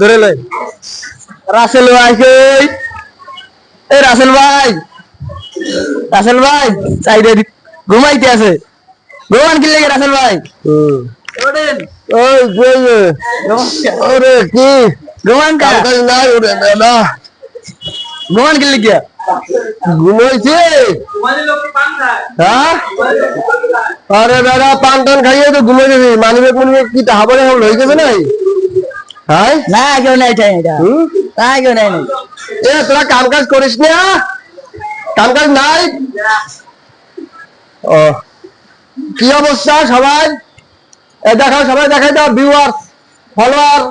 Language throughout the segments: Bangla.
ধরে লয় রাসেল ভাই কই এ রাসেল ভাই সাইডে ঘুমাইতে আছে ঘুমান কি লাগে রাসেল ভাই ওড়েন ওই কই ওরে কি ঘুমান কা নাই ওরে না ঘুমান কি লাগে ঘুমাইছে ঘুমাইলে লোক পান খায় হ্যাঁ আরে দাদা পান টান খাইয়ে তো ঘুমাইছে মানিবে কি হাবরে হল হই গেছে নাই হ্যাঁ না কেউ নাই চাই এটা না কেউ নাই এ তোরা কাম কাজ করিস না কাম কাজ নাই ও কি অবস্থা সবাই দেখাও সবাই দেখাই দাও ভিউয়ার্স ফলোয়ার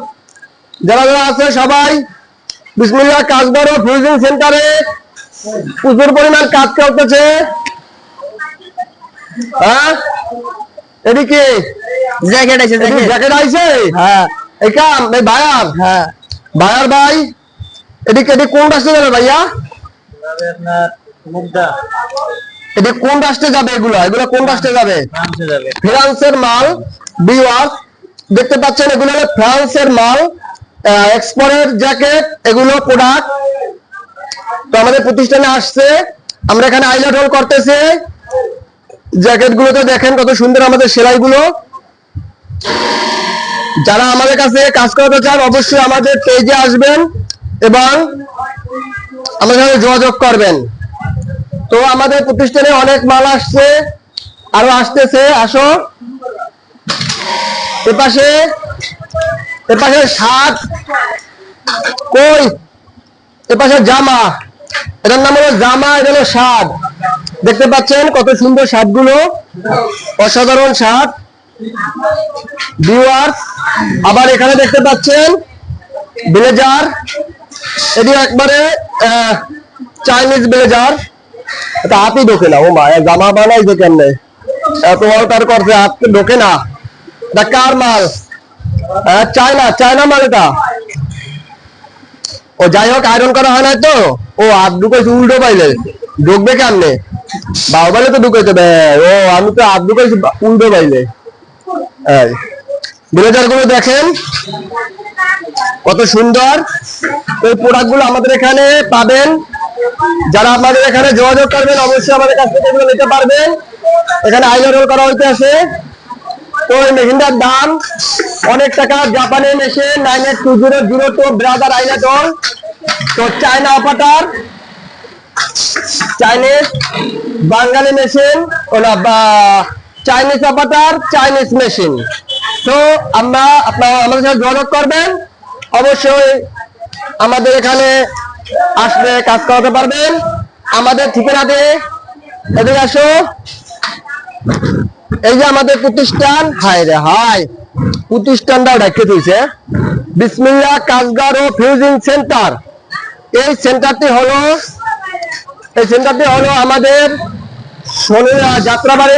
যারা যারা আছে সবাই বিসমিল্লাহ কাজ করো ফিউজিং সেন্টারে প্রচুর পরিমাণ কাজ চলতেছে হ্যাঁ এদিকে জ্যাকেট আইছে হ্যাঁ এই কাম এই ভাইয়ার হ্যাঁ ভাইয়ার ভাই এদিকে কোন রাস্তায় যাবে ভাইয়া আপনার মুগদা এদিকে কোন রাস্তায় যাবে এগুলো কোন রাস্তায় যাবে ফ্রান্সের মাল ভিউয়ার্স দেখতে পাচ্ছেন এগুলো হলো ফ্রান্সের মাল এক্সপোর্টের জ্যাকেট এগুলো প্রোডাক্ট তো আমাদের প্রতিষ্ঠানে আসছে আমরা এখানে আইল্যান্ড হোল করতেছি জ্যাকেট গুলো তো দেখেন কত সুন্দর আমাদের সেলাই গুলো যারা আমাদের কাছে কাজ করতে চান অবশ্যই আমাদের পেজে আসবেন এবং আমাদের সাথে যোগাযোগ করবেন তো আমাদের প্রতিষ্ঠানে অনেক মাল আসছে আরো আসতেছে আসো এপাশে শার্ট কই এপাশে জামা এটার নাম হলো জামা এটা হলো শার্ট দেখতে পাচ্ছেন কত সুন্দর শার্ট গুলো অসাধারণ শার্ট ভিউয়ার্স আবার এখানে দেখতে পাচ্ছেন ব্লেজার এটি একবারে চাইনিজ ব্লেজার এটা হাতই ঢোকে না ও মা জামা বানাইছে কেমনে এত অল্টার করছে হাতকে ঢোকে না এটা কার মাল চায়না মাল এটা ও যাই হোক আয়রন করা হয় না তো ও হাত ঢুকেছে উল্টো পাইলে ঢুকবে কেমনে বাহুবালে তো ঢুকেছে ও আমি তো হাত ঢুকেছি উল্টো পাইলে ব্লেজার গুলো দেখেন কত সুন্দর এই প্রোডাক্ট গুলো আমাদের এখানে পাবেন যারা আমাদের এখানে যোগাযোগ করবেন অবশ্যই আমাদের কাছ থেকে এগুলো নিতে পারবেন এখানে আইলার করা হইতে আছে তো এই মেশিনটার দাম অনেক টাকা জাপানি মেশিন 982002 ব্রাদার আইলাটল তো চায়না অপারেটর চাইনিজ বাঙালি মেশিন ওলা বা চাইনিজ অপারেটর চাইনিজ মেশিন তো আপনারা আমাদের সাথে যোগাযোগ করবেন অবশ্যই আমাদের এখানে আসলে কাজ করাতে পারবেন আমাদের ঠিকানাতে এদিকে আসো এই যে আমাদের প্রতিষ্ঠান প্রতিষ্ঠানটা রেখে দিয়েছে বিসমিল্লাহ কাজগার ও ফিউজিং সেন্টার এই সেন্টারটি হলো আমাদের যাত্রাবাড়ি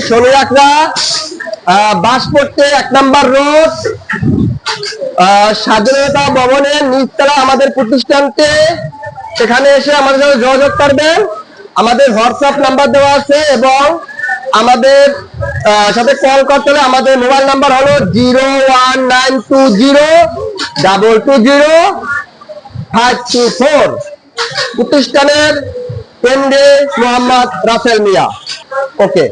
শনি আকরা বাসপট্টি 1 নম্বর রোড স্বাধীনতা ভবনের নিচতলা আমাদের প্রতিষ্ঠানটি সেখানে এসে আমাদের সাথে যোগাযোগ করবেন আমাদের হোয়াটসঅ্যাপ নাম্বার দেওয়া আছে এবং আমাদের সাথে কল করতে হলে আমাদের মোবাইল নাম্বার হলো 01920220524 প্রতিষ্ঠানের এমডি মোহাম্মদ রাসেল মিয়া ওকে